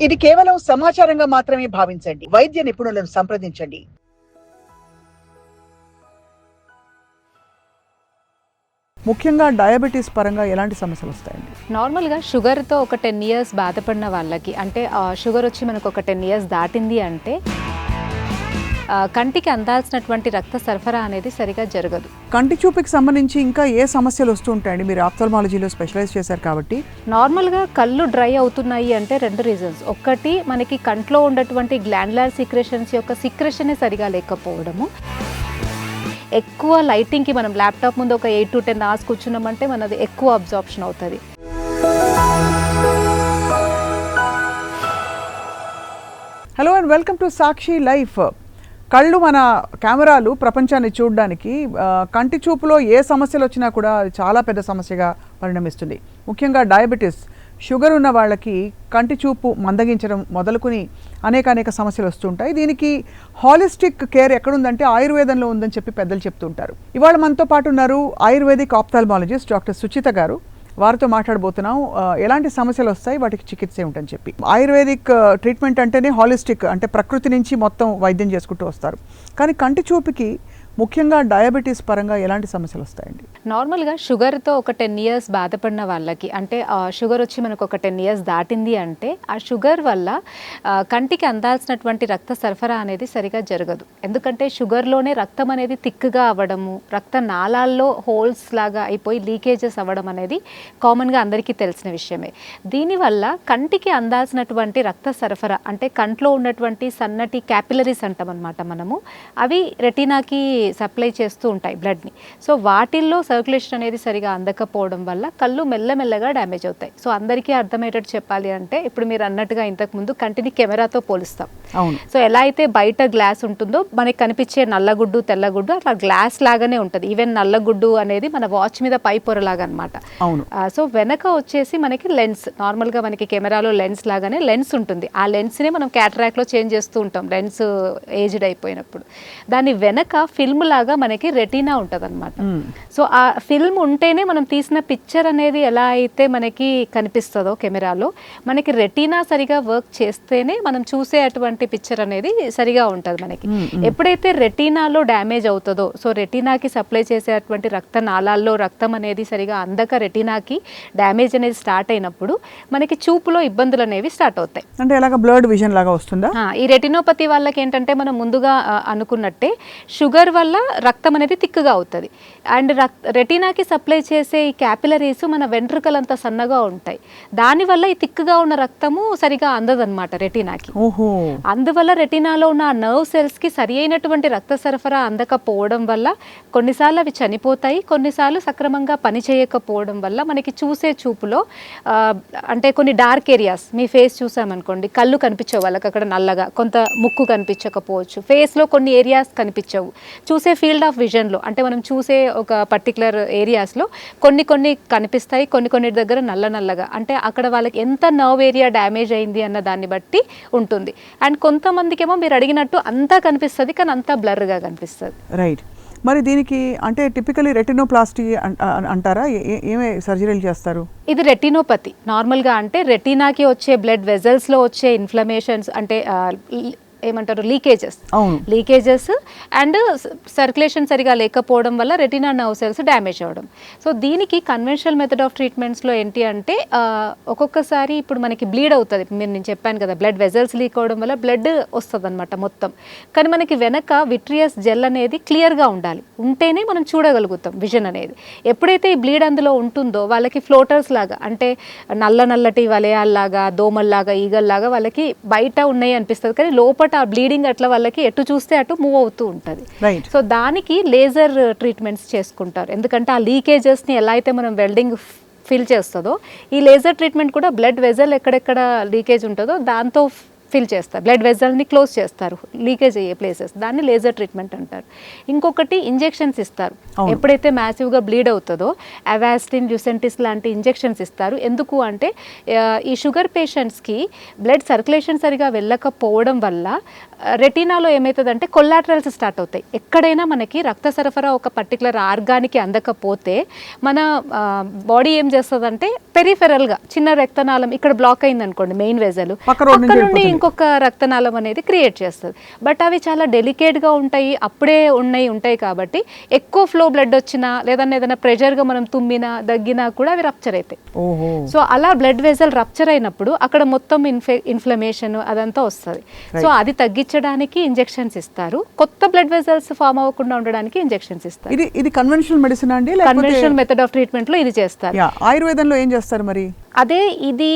ఇది కేవలం సమాచారంగా మాత్రమే భావించండి. వైద్య నిపుణులను సంప్రదించండి. ముఖ్యంగా డయాబెటీస్ పరంగా ఎలాంటి సమస్యలు వస్తాయండి? నార్మల్గా షుగర్తో ఒక 10 ఇయర్స్ బాధపడిన వాళ్ళకి, అంటే షుగర్ వచ్చి మనకు ఒక 10 ఇయర్స్ దాటింది అంటే కంటికి అందాల్సినటువంటి రక్త సరఫరా అనేది సరిగా జరగదు. కంటి చూపుకి సంబంధించి ఇంకా ఏ సమస్యలు వస్తూ ఉంటాయండి? మీరు ఆప్థాల్మాలజీలో స్పెషలైజ్ చేశారు కాబట్టి. నార్మల్గా కళ్ళు డ్రై అవుతున్నాయి అంటే 2 రీజన్స్. ఒకటి, మనకి కంట్లో ఉన్నటువంటి గ్లాండ్యులర్ సీక్రెషన్స్ యొక్క సీక్రెషనే సరిగా లేకపోవడము. ఎక్కువ లైటింగ్కి మనం ల్యాప్టాప్ ముందు ఒక 8 to 10 అవర్స్ కూర్చున్నామంటే మనది ఎక్కువ అబ్జార్ప్షన్ అవుతుంది. Hello and welcome to Sakshi life. కళ్ళు మన కెమెరాలు ప్రపంచాన్ని చూడడానికి. కంటి చూపులో ఏ సమస్యలు వచ్చినా కూడా అది చాలా పెద్ద సమస్యగా పరిణమిస్తుంది. ముఖ్యంగా డయాబెటీస్, షుగర్ ఉన్న వాళ్ళకి కంటి చూపు మందగించడం మొదలుకొని అనేక సమస్యలు వస్తుంటాయి. దీనికి హాలిస్టిక్ కేర్ ఎక్కడుందంటే ఆయుర్వేదంలో ఉందని చెప్పి పెద్దలు చెప్తుంటారు. ఇవాళ మనతో పాటు ఉన్నారు ఆయుర్వేదిక్ ఆప్థాల్మాలజిస్ట్ డాక్టర్ సుచిత గారు. వారితో మాట్లాడబోతున్నాం. ఎలాంటి సమస్యలు వస్తాయి, వాటికి చికిత్స ఏమిటని చెప్పి. ఆయుర్వేదిక్ ట్రీట్మెంట్ అంటేనే హాలిస్టిక్, అంటే ప్రకృతి నుంచి మొత్తం వైద్యం చేసుకుంటూ వస్తారు. కానీ కంటి చూపుకి ముఖ్యంగా డయాబెటీస్ పరంగా ఎలాంటి సమస్యలు వస్తాయండి? నార్మల్గా షుగర్తో ఒక 10 ఇయర్స్ బాధపడిన వాళ్ళకి, అంటే షుగర్ వచ్చి మనకు ఒక 10 ఇయర్స్ దాటింది అంటే ఆ షుగర్ వల్ల కంటికి అందాల్సినటువంటి రక్త సరఫరా అనేది సరిగా జరగదు. ఎందుకంటే షుగర్లోనే రక్తం అనేది థిక్గా అవ్వడము, రక్త నాళాల్లో హోల్స్ లాగా అయిపోయి లీకేజెస్ అవ్వడం అనేది కామన్గా అందరికీ తెలిసిన విషయమే. దీనివల్ల కంటికి అందాల్సినటువంటి రక్త సరఫరా, అంటే కంట్లో ఉన్నటువంటి సన్నటి క్యాపిలరీస్ అంటాం అనమాట మనము, అవి రెటీనాకి సప్లై చేస్తూ ఉంటాయి బ్లడ్ని. సో వాటిల్లో సర్క్యులేషన్ అనేది సరిగా అందకపోవడం వల్ల కళ్ళు మెల్లమెల్లగా డ్యామేజ్ అవుతాయి. సో అందరికీ అర్థమయ్యేటట్టు చెప్పాలి అంటే, ఇప్పుడు మీరు అన్నట్టుగా ఇంతకుముందు కంటిని కెమెరాతో పోలుస్తాం. సో ఎలా అయితే బయట గ్లాస్ ఉంటుందో మనకి కనిపించే నల్లగుడ్డు తెల్లగుడ్డు అట్లా గ్లాస్ లాగానే ఉంటుంది. ఈవెన్ నల్లగుడ్డు అనేది మన వాచ్ మీద పై పొరలాగా అనమాట. సో వెనక వచ్చేసి మనకి లెన్స్, నార్మల్గా మనకి కెమెరాలో లెన్స్ లాగానే లెన్స్ ఉంటుంది. ఆ లెన్స్నే మనం క్యాటరాక్ట్లో చేంజ్ చేస్తూ ఉంటాం లెన్స్ ఏజ్డ్ అయిపోయినప్పుడు. దాని వెనక ఫిల్మ్ లాగా మనకి రెటీనా ఉంటుంది అనమాట. సో ఆ ఫిల్మ్ ఉంటేనే మనం తీసిన పిక్చర్ అనేది ఎలా అయితే మనకి కనిపిస్తుందో కెమెరాలో, మనకి రెటీనా సరిగా వర్క్ చేస్తేనే మనం చూసే అటువంటి పిక్చర్ అనేది సరిగా ఉంటుంది మనకి. ఎప్పుడైతే రెటీనాలో డ్యామేజ్ అవుతుందో, సో రెటీనాకి సప్లై చేసేటువంటి రక్త నాళాల్లో రక్తం అనేది సరిగా అందక రెటీనాకి డ్యామేజ్ అనేది స్టార్ట్ అయినప్పుడు మనకి చూపులో ఇబ్బందులు అనేవి స్టార్ట్ అవుతాయి. అంటే ఎలాగ బ్లర్డ్ విజన్ లాగా వస్తుందా? ఈ రెటినోపతి వాళ్ళకి ఏంటంటే మనం ముందుగా అనుకున్నట్టే షుగర్ వల్ల రక్తం అనేది తిక్కుగా అవుతుంది. అండ్ రెటీనాకి సప్లై చేసే ఈ క్యాపిలరీస్ మన వెంట్రుకలంతా సన్నగా ఉంటాయి. దానివల్ల ఈ తిక్కుగా ఉన్న రక్తము సరిగా అందదన్నమాట రెటీనాకి. అందువల్ల రెటీనాలో ఉన్న ఆ నర్వ్ సెల్స్కి సరి అయినటువంటి రక్త సరఫరా అందకపోవడం వల్ల కొన్నిసార్లు అవి చనిపోతాయి, కొన్నిసార్లు సక్రమంగా పనిచేయకపోవడం వల్ల మనకి చూసే చూపులో అంటే కొన్ని డార్క్ ఏరియాస్, మీ ఫేస్ చూసామనుకోండి, కళ్ళు కనిపించే వాళ్ళకి అక్కడ నల్లగా, కొంత ముక్కు కనిపించకపోవచ్చు, ఫేస్లో కొన్ని ఏరియాస్ కనిపించవు. చూసే ఫీల్డ్ ఆఫ్ విజన్లో, అంటే మనం చూసే ఒక పర్టికులర్ ఏరియాస్లో కొన్ని కనిపిస్తాయి, కొన్ని దగ్గర నల్లగా, అంటే అక్కడ వాళ్ళకి ఎంత నర్వ్ ఏరియా డ్యామేజ్ అయింది అన్న దాన్ని బట్టి ఉంటుంది. అండ్ కొంతమందికి ఏమో మీరు అడిగినట్టు అంతా కనిపిస్తుంది, కానీ అంతా బ్లర్గా కనిపిస్తుంది. రైట్. మరి దీనికి అంటే టిపికలీ రెటినోప్లాస్టీ అంటారా? ఏమే సర్జరీలు చేస్తారు? ఇది రెటినోపతి. నార్మల్గా అంటే రెటీనాకి వచ్చే బ్లడ్ వెజల్స్లో వచ్చే ఇన్ఫ్లమేషన్స్, అంటే ఏమంటారు లీకేజెస్ అండ్ సర్క్యులేషన్ సరిగా లేకపోవడం వల్ల రెటీనా నర్వ్ సెల్స్ డ్యామేజ్ అవ్వడం. సో దీనికి కన్వెన్షనల్ మెథడ్ ఆఫ్ ట్రీట్మెంట్స్లో ఏంటి అంటే, ఒక్కొక్కసారి ఇప్పుడు మనకి బ్లీడ్ అవుతుంది. నేను చెప్పాను కదా, బ్లడ్ వెజల్స్ లీక్ అవడం వల్ల బ్లడ్ వస్తుంది అనమాట మొత్తం. కానీ మనకి వెనక విట్రియస్ జెల్ అనేది క్లియర్గా ఉండాలి, ఉంటేనే మనం చూడగలుగుతాం విజన్ అనేది. ఎప్పుడైతే ఈ బ్లీడ్ అందులో ఉంటుందో వాళ్ళకి ఫ్లోటర్స్ లాగా, అంటే నల్లటి వలయాల్లాగా, దోమల్లాగా, ఈగల్లాగా వాళ్ళకి బయట ఉన్నాయి అనిపిస్తుంది, కానీ లోపల ఆ బ్లీడింగ్ అట్లా వాళ్ళకి ఎటు చూస్తే అటు మూవ్ అవుతూ ఉంటుంది. సో దానికి లేజర్ ట్రీట్మెంట్స్ చేసుకుంటారు. ఎందుకంటే ఆ లీకేజెస్ని ఎలా అయితే మనం వెల్డింగ్ ఫిల్ చేస్తుందో, ఈ లేజర్ ట్రీట్మెంట్ కూడా బ్లడ్ వెజల్ ఎక్కడెక్కడ లీకేజ్ ఉంటుందో దాంతో ఫిల్ చేస్తారు, బ్లడ్ వెజల్ని క్లోజ్ చేస్తారు, లీకేజ్ అయ్యే ప్లేసెస్, దాన్ని లేజర్ ట్రీట్మెంట్ అంటారు. ఇంకొకటి ఇంజెక్షన్స్ ఇస్తారు. ఎప్పుడైతే మ్యాసివ్గా బ్లీడ్ అవుతుందో అవాస్టిన్, ల్యూసెంటిస్ లాంటి ఇంజెక్షన్స్ ఇస్తారు. ఎందుకు అంటే ఈ షుగర్ పేషెంట్స్కి బ్లడ్ సర్క్యులేషన్ సరిగా వెళ్ళకపోవడం వల్ల రెటీనాలో ఏమవుతుందంటే కొల్లాటరల్స్ స్టార్ట్ అవుతాయి. ఎక్కడైనా మనకి రక్త సరఫరా ఒక పర్టికులర్ ఆర్గానికి అందకపోతే మన బాడీ ఏం చేస్తుందంటే పెరిఫెరల్గా చిన్న రక్తనాళం ఇక్కడ బ్లాక్ అయింది అనుకోండి, మెయిన్ వెజల్ పక్క నుండి ఇంకొక రక్తనాళం అనేది క్రియేట్ చేస్తుంది. బట్ అవి చాలా డెలికేట్గా ఉంటాయి, అప్పుడే ఉంటాయి కాబట్టి ఎక్కువ ఫ్లో బ్లడ్ వచ్చినా లేదన్నా ఏదైనా ప్రెషర్గా మనం తుమ్మినా దగ్గినా కూడా అవి రప్చర్ అవుతాయి. సో అలా బ్లడ్ వెజల్ రప్చర్ అయినప్పుడు అక్కడ మొత్తం ఇన్ఫ్లమేషన్ అదంతా వస్తుంది. సో అది తగ్గించడానికి ఇంజెక్షన్స్ ఇస్తారు. కొత్త బ్లడ్ వెజల్స్ ఫామ్ అవ్వకుండా ఉండడానికి ఇంజెక్షన్స్ ఇస్తారు. ఇది కన్వెన్షనల్ మెడిసిన్ అండి, కన్వెన్షనల్ మెథడ్ ఆఫ్ ట్రీట్మెంట్ లో ఇది చేస్తారు. ఆయుర్వేదంలో ఏం చేస్తారు మరి? అదే ఇది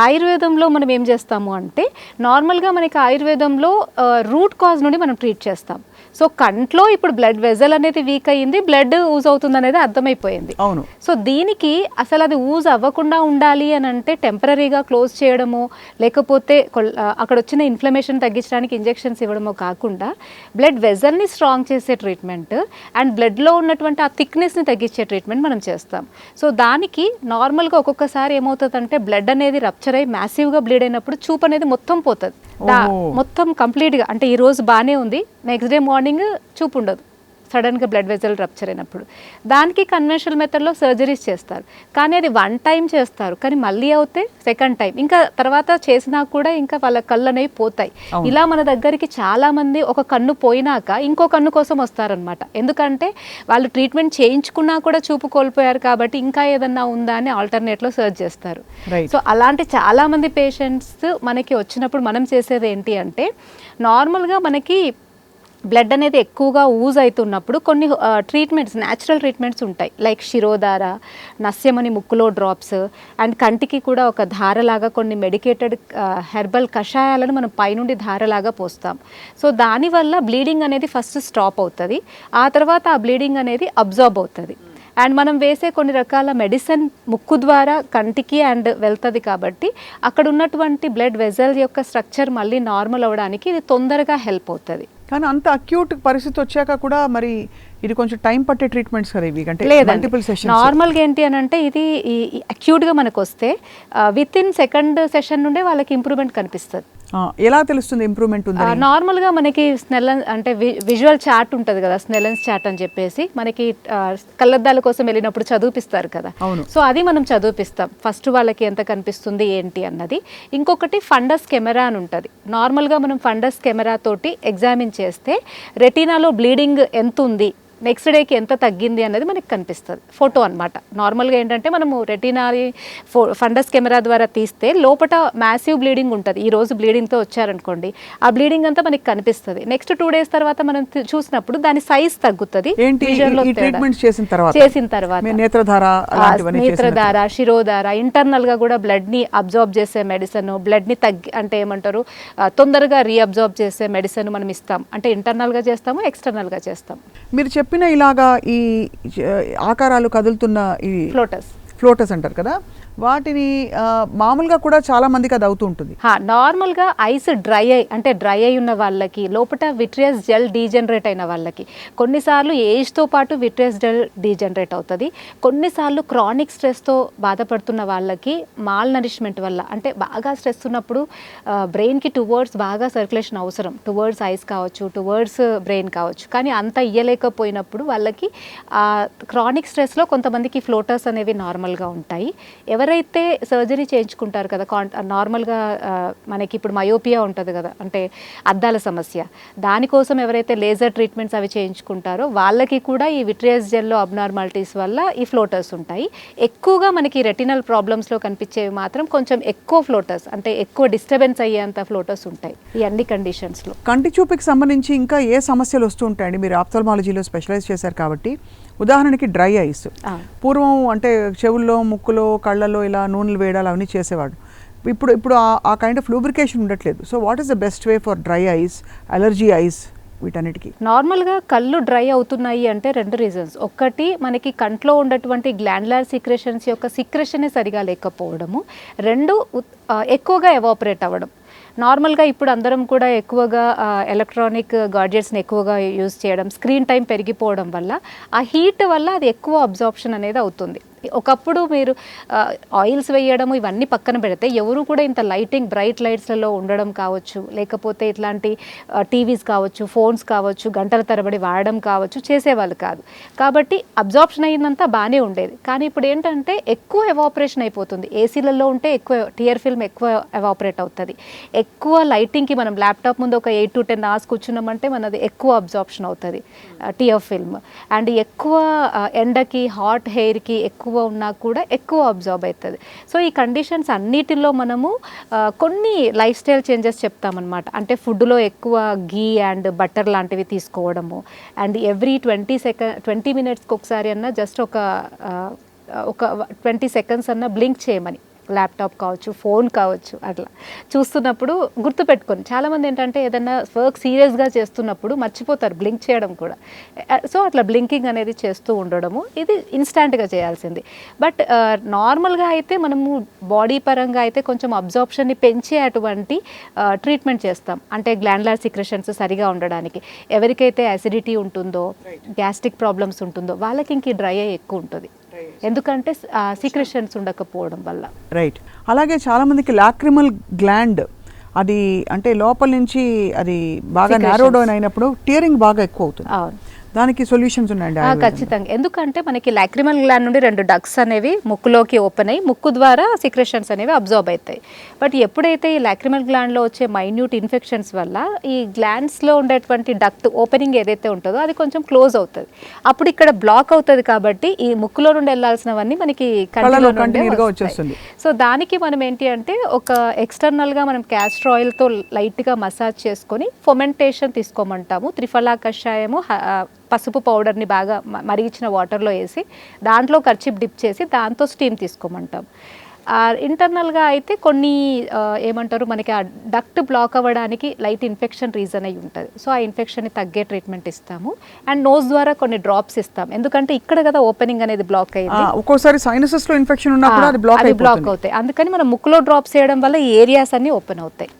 ఆయుర్వేదంలో మనం ఏం చేస్తాము అంటే నార్మల్గా మనకి ఆయుర్వేదంలో రూట్ కాజ్ నుండి మనం ట్రీట్ చేస్తాం. సో కంట్లో ఇప్పుడు బ్లడ్ వెజల్ అనేది వీక్ అయ్యింది, బ్లడ్ ఊజ్ అవుతుంది అనేది అర్థమైపోయింది. అవును. సో దీనికి అసలు అది ఊజ్ అవ్వకుండా ఉండాలి అని అంటే టెంపరీగా క్లోజ్ చేయడమో లేకపోతే అక్కడ వచ్చిన ఇన్ఫ్లమేషన్ తగ్గించడానికి ఇంజెక్షన్స్ ఇవ్వడమో కాకుండా బ్లడ్ వెజల్ని స్ట్రాంగ్ చేసే ట్రీట్మెంట్ అండ్ బ్లడ్లో ఉన్నటువంటి ఆ థిక్నెస్ని తగ్గించే ట్రీట్మెంట్ మనం చేస్తాం. సో దానికి నార్మల్గా ఒక్కొక్కసారి ఏమవుతుందంటే బ్లడ్ అనేది రప్చర్ అయ్యి మ్యాసివ్గా బ్లీడ్ అయినప్పుడు చూపు అనేది మొత్తం పోతుంది, మొత్తం కంప్లీట్గా. అంటే ఈ రోజు బాగానే ఉంది, నెక్స్ట్ డే మార్నింగ్ చూపు ఉండదు సడన్గా బ్లడ్ వెజల్ రప్చర్ అయినప్పుడు. దానికి కన్వెన్షనల్ మెథడ్లో సర్జరీస్ చేస్తారు, కానీ అది 1 టైం చేస్తారు, కానీ మళ్ళీ అవుతే సెకండ్ టైం, ఇంకా తర్వాత చేసినా కూడా ఇంకా వాళ్ళ కళ్ళు అనేవి పోతాయి. ఇలా మన దగ్గరికి చాలామంది ఒక కన్ను పోయినాక ఇంకో కన్ను కోసం వస్తారనమాట. ఎందుకంటే వాళ్ళు ట్రీట్మెంట్ చేయించుకున్నా కూడా చూపు కోల్పోయారు కాబట్టి ఇంకా ఏదన్నా ఉందా అని ఆల్టర్నేట్లో సర్చ్ చేస్తారు. సో అలాంటి చాలామంది పేషెంట్స్ మనకి వచ్చినప్పుడు మనం చేసేది ఏంటి అంటే నార్మల్గా మనకి బ్లడ్ అనేది ఎక్కువగా ఊజ్ అవుతున్నప్పుడు కొన్ని ట్రీట్మెంట్స్, న్యాచురల్ ట్రీట్మెంట్స్ ఉంటాయి. లైక్ శిరోధార, నస్యమని ముక్కులో డ్రాప్స్, అండ్ కంటికి కూడా ఒక ధారలాగా కొన్ని మెడికేటెడ్ హెర్బల్ కషాయాలను మనం పైనుండి ధారలాగా పోస్తాం. సో దానివల్ల బ్లీడింగ్ అనేది ఫస్ట్ స్టాప్ అవుతుంది, ఆ తర్వాత ఆ బ్లీడింగ్ అనేది అబ్జార్బ్ అవుతుంది. అండ్ మనం వేసే కొన్ని రకాల మెడిసిన్ ముక్కు ద్వారా కంటికి అండ్ వెళ్తుంది కాబట్టి అక్కడ ఉన్నటువంటి బ్లడ్ వెజల్ యొక్క స్ట్రక్చర్ మళ్ళీ నార్మల్ అవ్వడానికి ఇది తొందరగా హెల్ప్ అవుతుంది. కానీ అంత అక్యూట్ పరిస్థితి వచ్చాక కూడా మరి ఇది కొంచెం టైం పట్టే ట్రీట్మెంట్స్ కదా ఇవి? అంటే మల్టిపుల్ సెషన్స్. నార్మల్గా ఏంటి అని అంటే ఇది అక్యూట్గా మనకు వస్తే విత్ ఇన్ సెకండ్ సెషన్ నుండే వాళ్ళకి ఇంప్రూవ్మెంట్ కనిపిస్తుంది. ఎలా తెలుస్తుంది ఇంప్రూవ్మెంట్ ఉంది? నార్మల్గా మనకి స్నెలన్ అంటే విజువల్ చార్ట్ ఉంటుంది కదా, స్నెలన్స్ చార్ట్ అని చెప్పేసి మనకి కళ్ళద్దాల కోసం వెళ్ళినప్పుడు చదివిపిస్తారు కదా. సో అది మనం చదివిపిస్తాం ఫస్ట్ వాళ్ళకి ఎంత కనిపిస్తుంది ఏంటి అన్నది. ఇంకొకటి ఫండస్ కెమెరా అని ఉంటుంది. నార్మల్గా మనం ఫండస్ కెమెరా తోటి ఎగ్జామిన్ చేస్తే రెటీనాలో బ్లీడింగ్ ఎంత ఉంది, నెక్స్ట్ డేకి ఎంత తగ్గింది అనేది మనకి కనిపిస్తుంది, ఫోటో అనమాట. నార్మల్గా ఏంటంటే మనము రెటీనాని ఫండస్ కెమెరా ద్వారా తీస్తే లోపల మ్యాసివ్ బ్లీడింగ్ ఉంటుంది. ఈ రోజు బ్లీడింగ్తో వచ్చారనుకోండి, ఆ బ్లీడింగ్ అంతా మనకి కనిపిస్తుంది. నెక్స్ట్ 2 days తర్వాత మనం చూసినప్పుడు దాని సైజ్ తగ్గుతుంది. చేసిన తర్వాత నేత్రధార, శిరోధార, ఇంటర్నల్ గా కూడా బ్లడ్ ని అబ్జార్బ్ చేసే మెడిసిన్, బ్లడ్ ని అంటే ఏమంటారు తొందరగా రీఅబ్జార్బ్ చేసే మెడిసిన్ మనం ఇస్తాం. అంటే ఇంటర్నల్ గా చేస్తాము, ఎక్స్టర్నల్ గా చేస్తాం. మీరు చెప్పిన ఇలాగా ఈ ఆకారాలు కదులుతున్న ఈ ఫ్లోటస్ అంటారు కదా, వాటిని మామూలుగా కూడా చాలా మందికి అది అవుతూ ఉంటుంది. నార్మల్గా ఐస్ డ్రై అయి ఉన్న వాళ్ళకి, లోపల విట్రియస్ జెల్ డీజనరేట్ అయిన వాళ్ళకి కొన్నిసార్లు ఏజ్తో పాటు విట్రియస్ జెల్ డీజనరేట్ అవుతుంది. కొన్నిసార్లు క్రానిక్ స్ట్రెస్తో బాధపడుతున్న వాళ్ళకి మాల్ నరిష్మెంట్ వల్ల, అంటే బాగా స్ట్రెస్ ఉన్నప్పుడు బ్రెయిన్కి టువర్డ్స్ బాగా సర్క్యులేషన్ అవసరం, టువర్డ్స్ ఐస్ కావచ్చు, టువర్డ్స్ బ్రెయిన్ కావచ్చు, కానీ అంత ఇయ్యలేకపోయినప్పుడు వాళ్ళకి క్రానిక్ స్ట్రెస్లో కొంతమందికి ఫ్లోటర్స్ అనేవి నార్మల్గా ఉంటాయి. ఎవరైతే సర్జరీ చేయించుకుంటారు కదా, నార్మల్గా మనకి ఇప్పుడు మయోపియా ఉంటుంది కదా, అంటే అద్దాల సమస్య, దానికోసం ఎవరైతే లేజర్ ట్రీట్మెంట్స్ అవి చేయించుకుంటారో వాళ్ళకి కూడా ఈ విట్రియస్ జెల్లో అబ్నార్మాలిటీస్ వల్ల ఈ ఫ్లోటర్స్ ఉంటాయి. ఎక్కువగా మనకి రెటినల్ ప్రాబ్లమ్స్లో కనిపించేవి మాత్రం కొంచెం ఎక్కువ ఫ్లోటర్స్, అంటే ఎక్కువ డిస్టర్బెన్స్ అయ్యేంత ఫ్లోటర్స్ ఉంటాయి ఈ అన్ని కండిషన్స్లో. కంటి చూపుకి సంబంధించి ఇంకా ఏ సమస్యలు వస్తూ ఉంటాయండి? మీరు ఆప్థాల్మాలజీలో స్పెషలైజ్ చేశారు కాబట్టి, ఉదాహరణకి డ్రై ఐస్, పూర్వం అంటే చెవుల్లో, ముక్కులో, కళ్ళలో ఇలా నూనెలు వేయడాలు అవన్నీ చేసేవాడు. ఇప్పుడు ఆ కైండ్ ఆఫ్ లూబ్రికేషన్ ఉండట్లేదు. So what is the best way for dry ice, allergy ice వీటన్నిటికీ? నార్మల్గా కళ్ళు డ్రై అవుతున్నాయి అంటే 2 రీజన్స్. ఒకటి మనకి కంట్లో ఉన్నటువంటి గ్లాండ్యులర్ సీక్రెషన్స్ యొక్క సీక్రెషనే సరిగా లేకపోవడము, 2 ఎక్కువగా ఎవాపరేట్ అవ్వడం. నార్మల్గా ఇప్పుడు అందరం కూడా ఎక్కువగా ఎలక్ట్రానిక్ గాడ్జెట్స్ని ఎక్కువగా యూజ్ చేయడం, స్క్రీన్ టైం పెరిగిపోవడం వల్ల ఆ హీట్ వల్ల అది ఎక్కువ అబ్జార్ప్షన్ అనేది అవుతుంది. ఒకప్పుడు మీరు ఆయిల్స్ వేయడము ఇవన్నీ పక్కన పెడితే ఎవరు కూడా ఇంత లైటింగ్ బ్రైట్ లైట్స్లలో ఉండడం కావచ్చు, లేకపోతే ఇట్లాంటి టీవీస్ కావచ్చు, ఫోన్స్ కావచ్చు, గంటల తరబడి వాడడం కావచ్చు చేసేవాళ్ళు కాదు. కాబట్టి అబ్జార్ప్షన్ అయ్యిందంతా బాగానే ఉండేది. కానీ ఇప్పుడు ఏంటంటే ఎక్కువ ఎవాపరేషన్ అయిపోతుంది. ఏసీలలో ఉంటే ఎక్కువ టియర్ ఫిల్మ్ ఎక్కువ ఎవాపరేట్ అవుతుంది. ఎక్కువ లైటింగ్కి మనం ల్యాప్టాప్ ముందు ఒక 8 to 10 hours కూర్చున్నామంటే మనది ఎక్కువ అబ్జార్ప్షన్ అవుతుంది టియర్ ఫిల్మ్. అండ్ ఎక్కువ ఎండకి హాట్ హెయిర్కి ఎక్కువ ఉన్నా కూడా ఎక్కువ అబ్జార్బ్ అవుతుంది. సో ఈ కండిషన్స్ అన్నిటిలో మనము కొన్ని లైఫ్ స్టైల్ చేంజెస్ చెప్తామన్నమాట. అంటే ఫుడ్లో ఎక్కువ గీ అండ్ బటర్ లాంటివి తీసుకోవడము, అండ్ ఎవ్రీ 20 minutesకి ఒకసారి అన్నా జస్ట్ ఒక 20 seconds అన్నా బ్లింక్ చేయమని, ల్యాప్టాప్ కావచ్చు, ఫోన్ కావచ్చు, అట్లా చూస్తున్నప్పుడు గుర్తుపెట్టుకొని. చాలామంది ఏంటంటే ఏదైనా వర్క్ సీరియస్గా చేస్తున్నప్పుడు మర్చిపోతారు బ్లింక్ చేయడం కూడా. సో అట్లా బ్లింకింగ్ అనేది చేస్తూ ఉండడము ఇది ఇన్స్టాంట్గా చేయాల్సింది. బట్ నార్మల్గా అయితే మనము బాడీ పరంగా అయితే కొంచెం అబ్జార్ప్షన్ని పెంచే అటువంటి ట్రీట్మెంట్ చేస్తాం. అంటే గ్లాండ్యులర్ సిక్రెషన్స్ సరిగా ఉండడానికి. ఎవరికైతే అసిడిటీ ఉంటుందో, గ్యాస్ట్రిక్ ప్రాబ్లమ్స్ ఉంటుందో వాళ్ళకి ఇంక డ్రై అయ్యి ఎక్కువ ఉంటుంది, ఎందుకంటే సీక్రెషన్స్ ఉండకపోవడం వల్ల. రైట్. అలాగే చాలా మందికి లాక్రిమల్ గ్లాండ్ అది అంటే లోపల నుంచి అది బాగా నారో డౌన్ అయినప్పుడు టియరింగ్ బాగా ఎక్కువ అవుతుంది. అవును, దానికి సొల్యూషన్స్ ఉన్నాయండి? ఖచ్చితంగా. ఎందుకంటే మనకి లాక్రిమల్ గ్లాండ్ నుండి 2 డక్ట్స్ అనేవి ముక్కులోకి ఓపెన్ అయ్యి ముక్కు ద్వారా సీక్రెషన్స్ అనేవి అబ్జార్బ్ అవుతాయి. బట్ ఎప్పుడైతే ఈ లాక్రిమల్ గ్లాండ్లో వచ్చే మైన్యూట్ ఇన్ఫెక్షన్స్ వల్ల ఈ గ్లాండ్స్లో ఉండేటువంటి డక్ట్ ఓపెనింగ్ ఏదైతే ఉంటుందో అది కొంచెం క్లోజ్ అవుతుంది. అప్పుడు ఇక్కడ బ్లాక్ అవుతుంది. కాబట్టి ఈ ముక్కులో నుండి వెళ్ళాల్సినవన్నీ మనకి కంటిలో వచ్చేస్తుంది. సో దానికి మనం ఏంటి అంటే ఒక ఎక్స్టర్నల్గా మనం క్యాస్టర్ ఆయిల్తో లైట్గా మసాజ్ చేసుకొని ఫొమెంటేషన్ తీసుకోమంటాము. త్రిఫలా కషాయము, పసుపు పౌడర్ని బాగా మరిగించిన వాటర్లో వేసి దాంట్లో కర్చీప్ డిప్ చేసి దాంతో స్టీమ్ తీసుకోమంటాం. ఇంటర్నల్గా అయితే కొన్ని ఏమంటారు మనకి ఆ డక్ట్ బ్లాక్ అవ్వడానికి లైట్ ఇన్ఫెక్షన్ రీజన్ అయి ఉంటుంది. సో ఆ ఇన్ఫెక్షన్ని తగ్గే ట్రీట్మెంట్ ఇస్తాము. అండ్ నోస్ ద్వారా కొన్ని డ్రాప్స్ ఇస్తాం, ఎందుకంటే ఇక్కడ కదా ఓపెనింగ్ అనేది బ్లాక్ అయ్యింది. ఒక్కోసారి సైనసెస్లో ఇన్ఫెక్షన్ ఉన్నా కూడా అది బ్లాక్ అవుతాయి. అందుకని మనం ముక్కులో డ్రాప్స్ చేయడం వల్ల ఈ ఏరియాస్ అన్ని ఓపెన్ అవుతాయి.